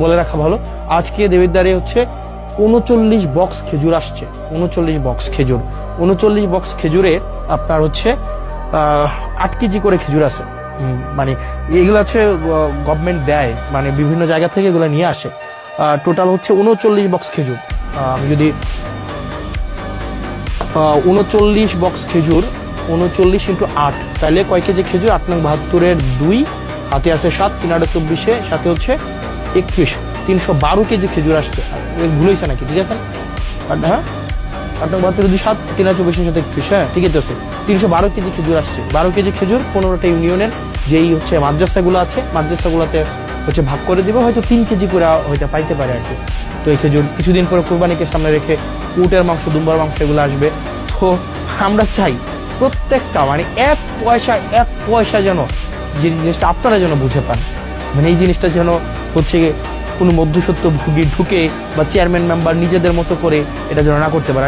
বলে রাখা ভালো, আজকে দেবিদ্বারে হচ্ছে 39 বক্স খেজুর আসছে। 39 বক্স খেজুর, 39 বক্স খেজুরে আপনার হচ্ছে 8 কেজি করে খেজুর আছে। মানে এগুলো হচ্ছে গভর্নমেন্ট দেয়, মানে বিভিন্ন জায়গা থেকে এগুলো নিয়ে আসে। টোটাল হচ্ছে 39 বক্স খেজুর। আমি যদি 39 বক্স খেজুর 39 × 8 তাহলে কয় কেজি খেজুর? 8 নং 72-এর 2 হাতে আছে 7, 3 8 24, সাথে হচ্ছে 31, 312 কেজি খেজুর আসছে। ভুল হয়েছে নাকি? ঠিক আছে, হ্যাঁ 8 নং 72-এর 2 7, 3 8 24 সাথে 31, হ্যাঁ ঠিকই তো আছে। 312 কেজি খেজুর আসছে। 12 কেজি খেজুর 15টা ইউনিয়নের যেই হচ্ছে মাদ্রাসাগুলো আছে, মাদ্রাসাগুলোতে হচ্ছে ভাগ করে দিব, হয়তো 3 কেজি করে হয়তো পাইতে পারে আর কি। তো এই খেজুর কিছুদিন পরে কোরবানিকে সামনে রেখে উটের মাংস, দুম্বার মাংস এগুলো আসবে। তো আমরা চাই প্রত্যেকটা মানে এক পয়সা যেন যে জিনিসটা আপনারা যেন বুঝে পান, মানে এই জিনিসটা যেন হচ্ছে কোনো মধ্যসত্ত্ব ভোগী ঢুকে বা চেয়ারম্যান মেম্বার নিজেদের মতো করে এটা যেন না করতে পারে।